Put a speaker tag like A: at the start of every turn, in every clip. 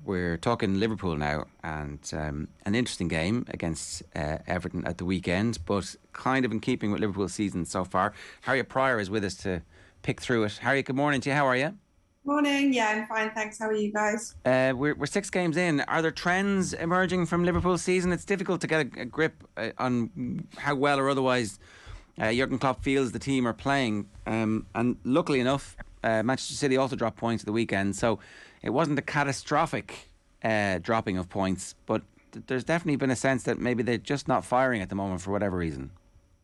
A: We're talking Liverpool now, and an interesting game against Everton at the weekend, but kind of in keeping with Liverpool's season so far. Harriet Prior is with us to pick through it. Harriet, good morning to you. How are you?
B: Morning. Yeah, I'm fine. Thanks. How are you guys?
A: We're 6 games in. Are there trends emerging from Liverpool's season? It's difficult to get a grip on how well or otherwise Jurgen Klopp feels the team are playing. And luckily enough, Manchester City also dropped points at the weekend, so it wasn't a catastrophic dropping of points, but there's definitely been a sense that maybe they're just not firing at the moment for whatever reason.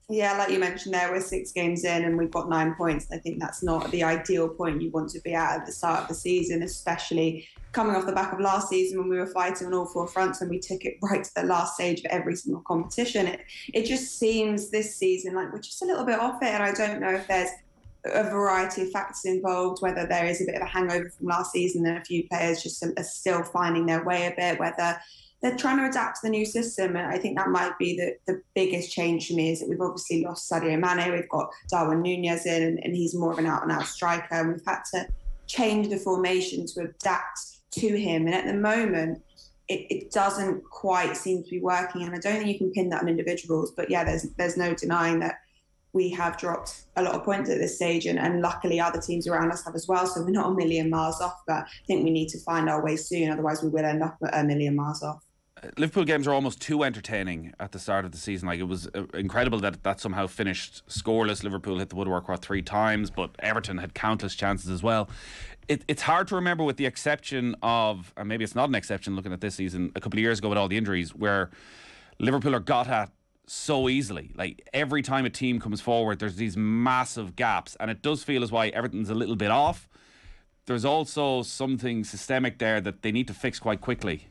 B: Yeah, like you mentioned there, we're 6 games in and we've got 9 points. I think that's not the ideal point you want to be at the start of the season, especially coming off the back of last season when we were fighting on all four fronts and we took it right to the last stage of every single competition. It just seems this season like we're just a little bit off it, and I don't know if there's a variety of factors involved, whether there is a bit of a hangover from last season and a few players just are still finding their way a bit, whether they're trying to adapt to the new system. And I think that might be the biggest change for me, is that we've obviously lost Sadio Mane, we've got Darwin Nunez in, and he's more of an out-and-out striker, and we've had to change the formation to adapt to him. And at the moment, it doesn't quite seem to be working, and I don't think you can pin that on individuals. But yeah, there's no denying that we have dropped a lot of points at this stage, and luckily other teams around us have as well, so we're not a million miles off, but I think we need to find our way soon, otherwise we will end up a million miles off.
C: Liverpool games are almost too entertaining at the start of the season. Like, it was incredible that somehow finished scoreless. Liverpool hit the woodwork 3 times, but Everton had countless chances as well. It's hard to remember, with the exception of, and maybe it's not an exception looking at this season, a couple of years ago with all the injuries, where Liverpool are got at so easily. Like, every time a team comes forward, there's these massive gaps, and it does feel as why Everton's a little bit off. There's also something systemic there that they need to fix quite quickly.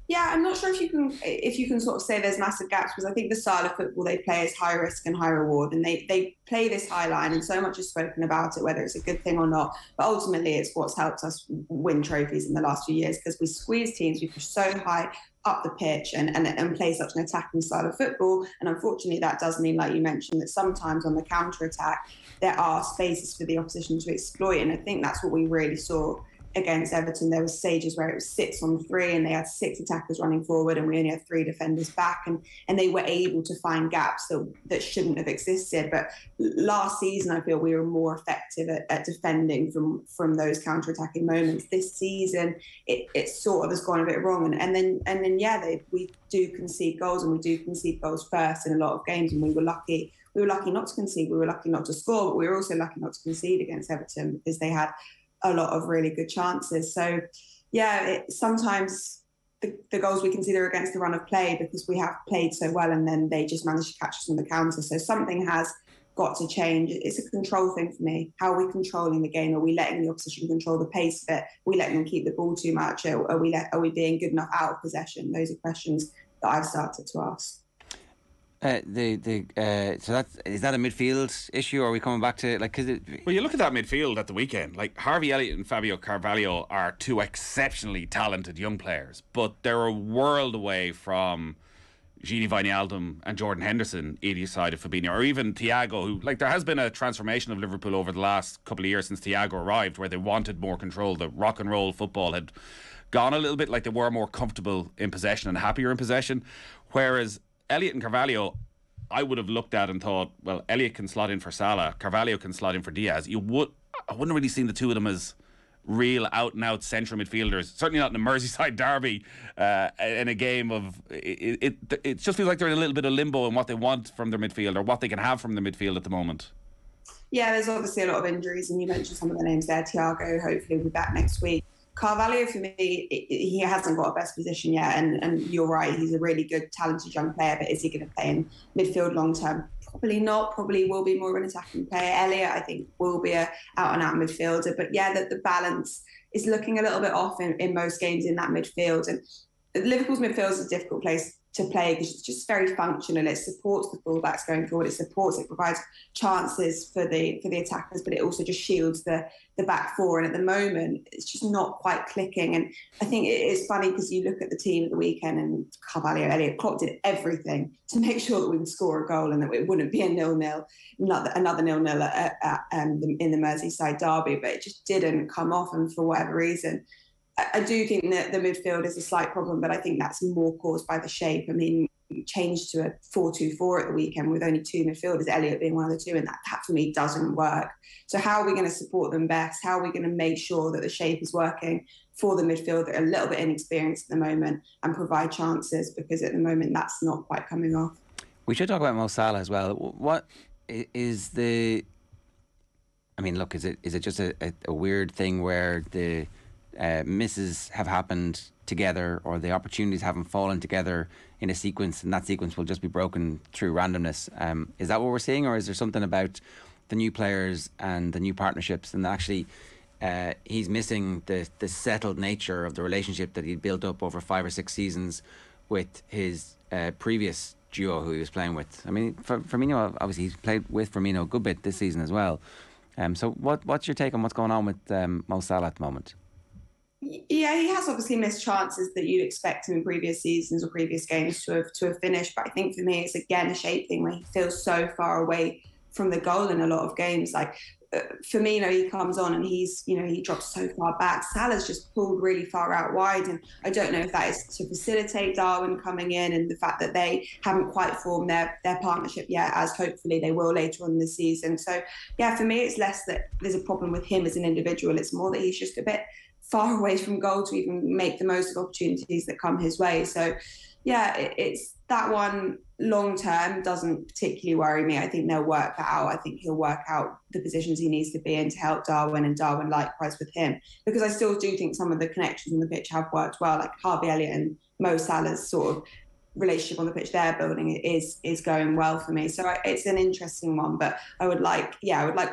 B: Yeah, I'm not sure if you can sort of say there's massive gaps, because I think the style of football they play is high risk and high reward, and they play this high line, and so much is spoken about it, whether it's a good thing or not. But ultimately, it's what's helped us win trophies in the last few years, because we squeeze teams, we push so high up the pitch and play such an attacking style of football. And unfortunately, that does mean, like you mentioned, that sometimes on the counter attack there are spaces for the opposition to exploit, and I think that's what we really saw against Everton. There were stages where it was 6-on-3 and they had 6 attackers running forward and we only had 3 defenders back, and they were able to find gaps that shouldn't have existed. But last season, I feel we were more effective at defending from those counter-attacking moments. This season, it sort of has gone a bit wrong, and then we do concede goals, and we do concede goals first in a lot of games, and we were lucky not to concede, we were lucky not to score, but we were also lucky not to concede against Everton, because they had a lot of really good chances. So yeah, sometimes the goals we consider against the run of play, because we have played so well and then they just manage to catch us on the counter. So something has got to change. It's a control thing for me. How are we controlling the game? Are we letting the opposition control the pace of it? Are we letting them keep the ball too much? Are we being good enough out of possession? Those are questions that I've started to ask.
A: So is that a midfield issue, or are we coming back to
C: Well, you look at that midfield at the weekend. Like, Harvey Elliott and Fabio Carvalho are two exceptionally talented young players, but they're a world away from Gini Wijnaldum and Jordan Henderson either side of Fabinho, or even Thiago, who, like, there has been a transformation of Liverpool over the last couple of years since Thiago arrived, where they wanted more control. The rock and roll football had gone a little bit, like they were more comfortable in possession and happier in possession, whereas Elliott and Carvalho, I would have looked at and thought, well, Elliott can slot in for Salah, Carvalho can slot in for Diaz. I wouldn't really seen the two of them as real out-and-out central midfielders. Certainly not in a Merseyside derby, in a game of... It just feels like they're in a little bit of limbo in what they want from their midfield, or what they can have from their midfield at the moment.
B: Yeah, there's obviously a lot of injuries, and you mentioned some of the names there. Thiago hopefully will be back next week. Carvalho, for me, he hasn't got a best position yet, and you're right, he's a really good, talented young player, but is he going to play in midfield long term? Probably not. Probably will be more of an attacking player. Elliott, I think, will be a out-and-out midfielder, but yeah, the balance is looking a little bit off in most games in that midfield, and Liverpool's midfield is a difficult place to play because it's just very functional. It supports the fullbacks going forward. It provides chances for the attackers, but it also just shields the back four. And at the moment, it's just not quite clicking. And I think it is funny because you look at the team at the weekend, and Carvalho, Elliott, Klopp did everything to make sure that we would score a goal and that it wouldn't be a 0-0, another 0-0 in the Merseyside derby. But it just didn't come off, and for whatever reason, I do think that the midfield is a slight problem, but I think that's more caused by the shape. I mean, we changed to a 4-2-4 at the weekend with only two midfielders, Elliott being one of the two, and that for me doesn't work. So how are we going to support them best? How are we going to make sure that the shape is working for the midfield that are a little bit inexperienced at the moment and provide chances? Because at the moment, that's not quite coming off.
A: We should talk about Mo Salah as well. What is the... I mean, look, is it just a weird thing where the misses have happened together, or the opportunities haven't fallen together in a sequence, and that sequence will just be broken through randomness? Is that what we're seeing, or is there something about the new players and the new partnerships, and actually he's missing the settled nature of the relationship that he'd built up over 5 or 6 seasons with his previous duo who he was playing with? I mean, for Firmino, obviously he's played with Firmino a good bit this season as well. So what's your take on what's going on with Mo Salah at the moment?
B: Yeah, he has obviously missed chances that you'd expect him in previous seasons or previous games to have finished. But I think for me, it's again a shape thing where he feels so far away from the goal in a lot of games. Like Firmino, he comes on and he drops so far back. Salah's just pulled really far out wide, and I don't know if that is to facilitate Darwin coming in and the fact that they haven't quite formed their partnership yet, as hopefully they will later on in the season. So yeah, for me, it's less that there's a problem with him as an individual. It's more that he's just a bit far away from goal to even make the most of opportunities that come his way. So yeah, it's that one. Long term doesn't particularly worry me. I think they'll work that out. I think he'll work out the positions he needs to be in to help Darwin, and Darwin likewise with him, because I still do think some of the connections on the pitch have worked well, like Harvey Elliott and Mo Salah's sort of relationship on the pitch they're building is going well for me. So it's an interesting one, but I would like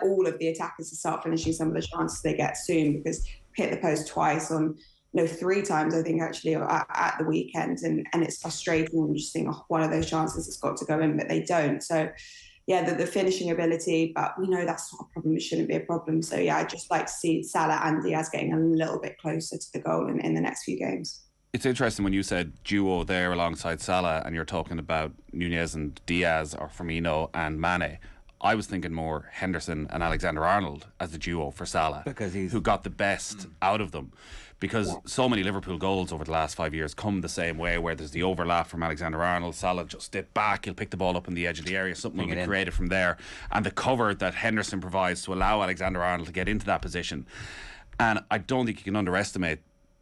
B: all of the attackers to start finishing some of the chances they get soon, because hit the post twice on 3 times, I think, actually, at the weekend. And it's frustrating when you just think, one of those chances has got to go in, but they don't. So, yeah, the finishing ability, but we know that's not a problem. It shouldn't be a problem. So, yeah, I'd just like to see Salah and Diaz getting a little bit closer to the goal in the next few games.
C: It's interesting when you said duo there alongside Salah, and you're talking about Nunez and Diaz, or Firmino and Mane. I was thinking more Henderson and Alexander-Arnold as the duo for Salah,
A: because who
C: got the best out of them. Because so many Liverpool goals over the last 5 years come the same way, where there's the overlap from Alexander-Arnold. Salah just step back, he'll pick the ball up on the edge of the area, something will be created from there, and the cover that Henderson provides to allow Alexander-Arnold to get into that position. And I don't think you can underestimate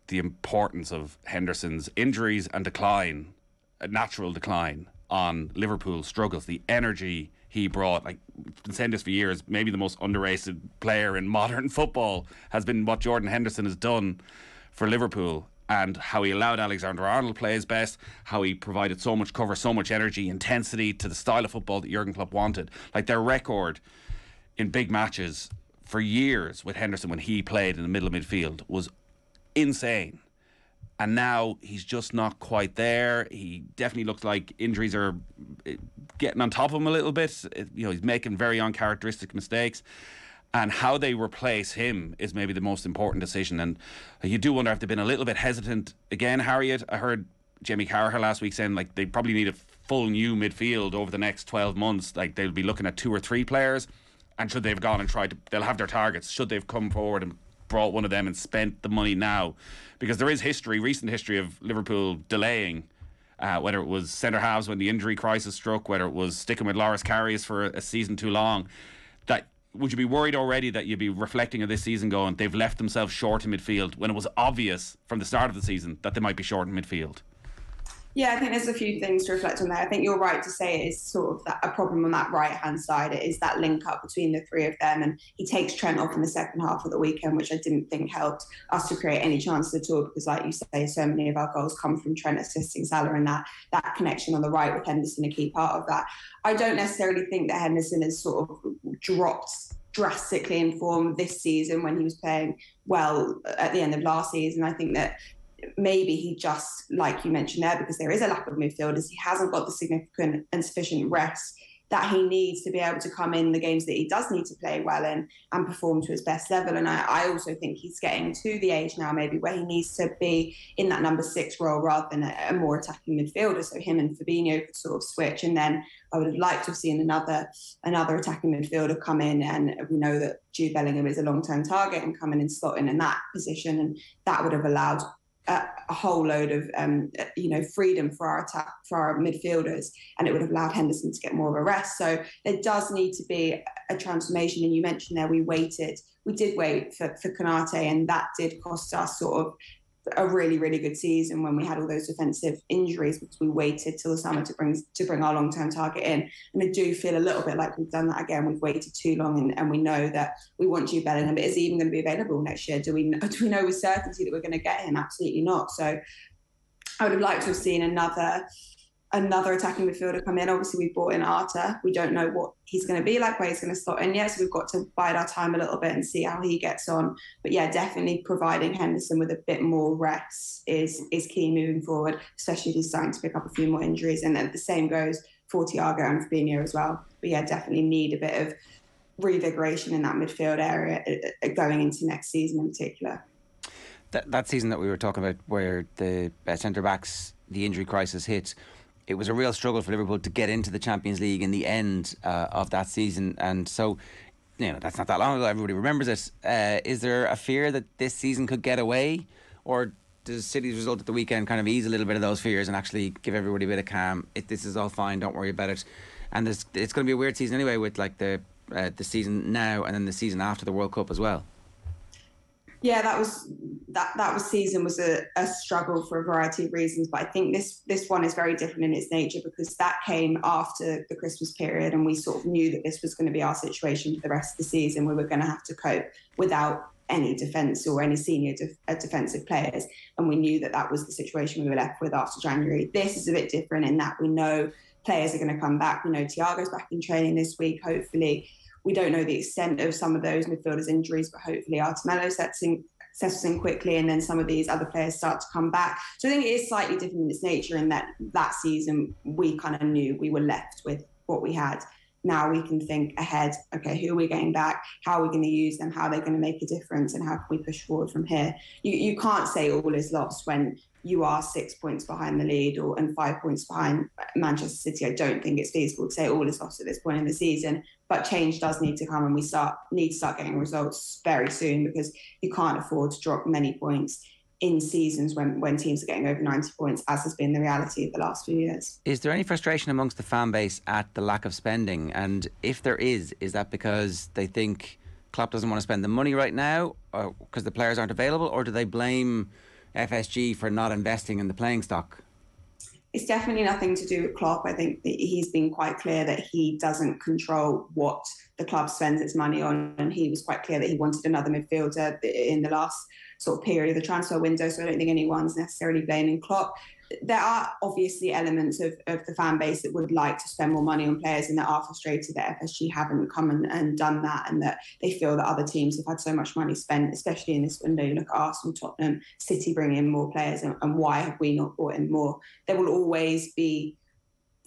C: the importance of Henderson's injuries and decline, a natural decline, on Liverpool's struggles. The energy he brought, like, I've been saying this for years, maybe the most underrated player in modern football has been what Jordan Henderson has done for Liverpool, and how he allowed Alexander-Arnold play his best, how he provided so much cover, so much energy, intensity to the style of football that Jurgen Klopp wanted. Like, their record in big matches for years with Henderson when he played in the middle of midfield was insane. And now he's just not quite there. He definitely looks like injuries are getting on top of him a little bit. He's making very uncharacteristic mistakes. And how they replace him is maybe the most important decision. And you do wonder if they've been a little bit hesitant again, Harriet. I heard Jamie Carragher last week saying, like, they probably need a full new midfield over the next 12 months. Like, they'll be looking at 2 or 3 players. And should they've gone and they'll have their targets. Should they've come forward and brought one of them and spent the money now? Because there is recent history of Liverpool delaying, whether it was centre halves when the injury crisis struck, whether it was sticking with Loris Karius for a season too long. Would you be worried already that you'd be reflecting on this season going, they've left themselves short in midfield, when it was obvious from the start of the season that they might be short in midfield?
B: Yeah, I think there's a few things to reflect on there. I think you're right to say it is sort of a problem on that right-hand side. It is that link up between the three of them, and he takes Trent off in the second half of the weekend, which I didn't think helped us to create any chances at all, because, like you say, so many of our goals come from Trent assisting Salah, and that connection on the right with Henderson a key part of that. I don't necessarily think that Henderson has sort of dropped drastically in form this season when he was playing well at the end of last season. I think that maybe he just, like you mentioned there, because there is a lack of midfielders, he hasn't got the significant and sufficient rest that he needs to be able to come in the games that he does need to play well in and perform to his best level. And I also think he's getting to the age now maybe where he needs to be in that number 6 role rather than a more attacking midfielder. So him and Fabinho could sort of switch. And then I would have liked to have seen another attacking midfielder come in, and we know that Jude Bellingham is a long-term target, and come in and slot in that position, and that would have allowed a whole load of freedom for our attack, for our midfielders, and it would have allowed Henderson to get more of a rest. So there does need to be a transformation. And you mentioned there we did wait for Konate, and that did cost us sort of a really, really good season when we had all those defensive injuries, because we waited till the summer to bring our long-term target in. And I do feel a little bit like we've done that again. We've waited too long, and we know that we want Jude Bellingham, but is he even going to be available next year? Do we know with certainty that we're going to get him? Absolutely not. So I would have liked to have seen another attacking midfielder come in. Obviously, we brought in Arta. We don't know what he's going to be like, where he's going to slot in yet. So we've got to bide our time a little bit and see how he gets on. But yeah, definitely providing Henderson with a bit more rest is key moving forward, especially if he's starting to pick up a few more injuries. And then the same goes for Thiago and Fabinho as well. But yeah, definitely need a bit of revigoration in that midfield area going into next season in particular.
A: That season that we were talking about, where the centre-backs, the injury crisis hit, it was a real struggle for Liverpool to get into the Champions League in the end of that season. And so, that's not that long ago. Everybody remembers it. Is there a fear that this season could get away? Or does City's result at the weekend kind of ease a little bit of those fears and actually give everybody a bit of calm? This is all fine, don't worry about it. And it's going to be a weird season anyway, with like the season now and then the season after the World Cup as well.
B: Yeah, that season was a struggle for a variety of reasons, but I think this one is very different in its nature, because that came after the Christmas period, and we sort of knew that this was going to be our situation for the rest of the season. We were going to have to cope without any defence or any senior defensive players, and we knew that was the situation we were left with after January. This is a bit different in that we know players are going to come back. We know Thiago's back in training this week, hopefully. We don't know the extent of some of those midfielders' injuries, but hopefully Artemelo settles in quickly, and then some of these other players start to come back. So I think it is slightly different in its nature, in that season we kind of knew we were left with what we had. Now we can think ahead. Okay, who are we getting back? How are we going to use them? How are they going to make a difference? And how can we push forward from here? You can't say all is lost when you are 6 points behind the lead and 5 points behind Manchester City. I don't think it's feasible to say all is lost at this point in the season, but change does need to come, and we need to start getting results very soon, because you can't afford to drop many points in seasons when teams are getting over 90 points, as has been the reality of the last few years. Is
A: there any frustration amongst the fan base at the lack of spending? And if there is that because they think Klopp doesn't want to spend the money right now, or because the players aren't available, or do they blame FSG for not investing in the playing stock?
B: It's definitely nothing to do with Klopp. I think that he's been quite clear that he doesn't control what the club spends its money on, and he was quite clear that he wanted another midfielder in the last sort of period of the transfer window, so I don't think anyone's necessarily blaming Klopp. There are obviously elements of the fan base that would like to spend more money on players, and that are frustrated that FSG haven't come and done that, and that they feel that other teams have had so much money spent, especially in this window. You look at Arsenal, Tottenham, City bringing in more players, and why have we not brought in more? There will always be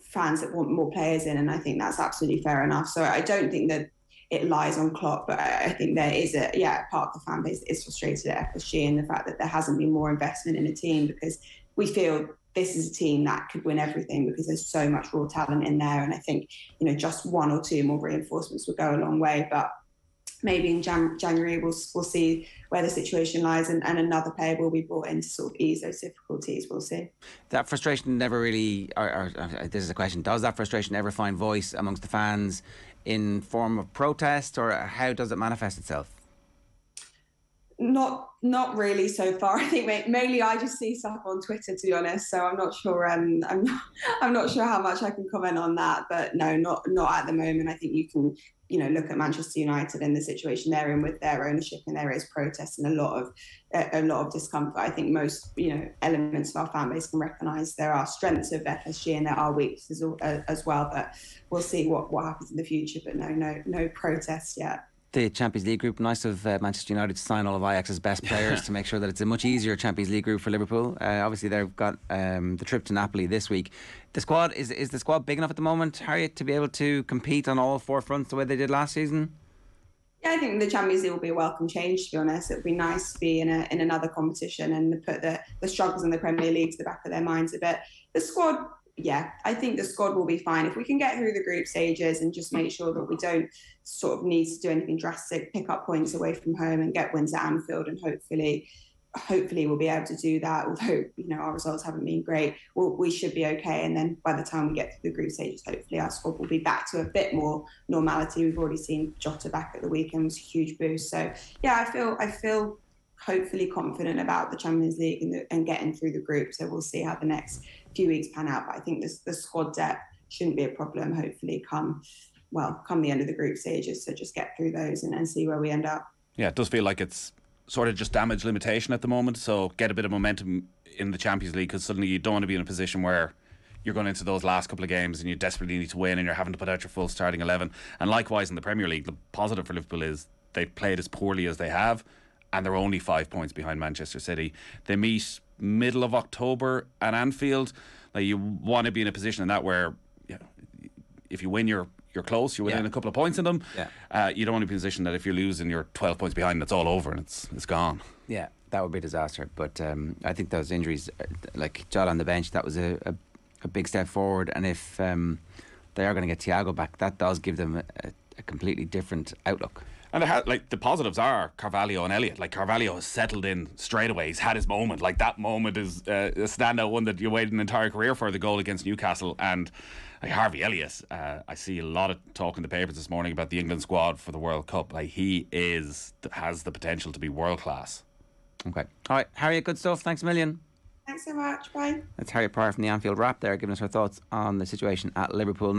B: fans that want more players in, and I think that's absolutely fair enough. So I don't think that it lies on Klopp, but I think there is a part of the fan base that is frustrated at FSG and the fact that there hasn't been more investment in a team, because we feel this is a team that could win everything because there's so much raw talent in there. And I think, just one or two more reinforcements would go a long way. But maybe in January we'll see where the situation lies, and another player will be brought in to sort of ease those difficulties. We'll see. That frustration never really, or this is a question, does that frustration ever find voice amongst the fans in form of protest, or how does it manifest itself? Not really so far. I think mainly I just see stuff on Twitter, to be honest. So I'm not sure. I'm not sure how much I can comment on that. But no, not at the moment. I think you can, look at Manchester United and the situation they're in with their ownership, and there is protest and a lot of discomfort. I think most elements of our fan base can recognise there are strengths of FSG and there are weaknesses as well. But we'll see what happens in the future. But no protests yet.
A: The Champions League group, nice of Manchester United to sign all of Ajax's best players to make sure that it's a much easier Champions League group for Liverpool. Obviously, they've got the trip to Napoli this week. The squad is the squad big enough at the moment, Harriet, to be able to compete on all four fronts the way they did last season?
B: Yeah, I think the Champions League will be a welcome change, to be honest. It would be nice to be in another competition and put the struggles in the Premier League to the back of their minds a bit. The squad, yeah, I think the squad will be fine. If we can get through the group stages and just make sure that we don't sort of need to do anything drastic, pick up points away from home and get wins at Anfield, and hopefully we'll be able to do that. Although, our results haven't been great, we should be okay. And then by the time we get through the group stages, hopefully our squad will be back to a bit more normality. We've already seen Jota back at the weekend, was a huge boost. So yeah, I feel hopefully confident about the Champions League and getting through the group. So we'll see how the next few weeks pan out. But I think the squad depth shouldn't be a problem. Hopefully come the end of the group stages. So just get through those and see where we end up.
C: Yeah, it does feel like it's sort of just damage limitation at the moment. So get a bit of momentum in the Champions League, because suddenly you don't want to be in a position where you're going into those last couple of games and you desperately need to win and you're having to put out your full starting 11. And likewise in the Premier League, the positive for Liverpool is they've played as poorly as they have, and they're only 5 points behind Manchester City. They meet middle of October at Anfield. Like, you want to be in a position in that where, if you win, you're close. You're within a couple of points in them. Yeah. You don't want to be in a position that if you lose and you're 12 points behind, and it's all over and it's gone.
A: Yeah, that would be a disaster. But I think those injuries, like Jota on the bench, that was a big step forward. And if they are going to get Thiago back, that does give them a completely different outlook.
C: And the positives are Carvalho and Elliott. Like, Carvalho has settled in straight away. He's had his moment. Like, that moment is a standout one that you waited an entire career for, the goal against Newcastle. And like, Harvey Elliott, I see a lot of talk in the papers this morning about the England squad for the World Cup. Like, he has the potential to be world class.
A: Okay. All right, Harriet, good stuff. Thanks a million.
B: Thanks so much. Bye.
A: That's Harriet Prior from the Anfield Wrap there, giving us her thoughts on the situation at Liverpool.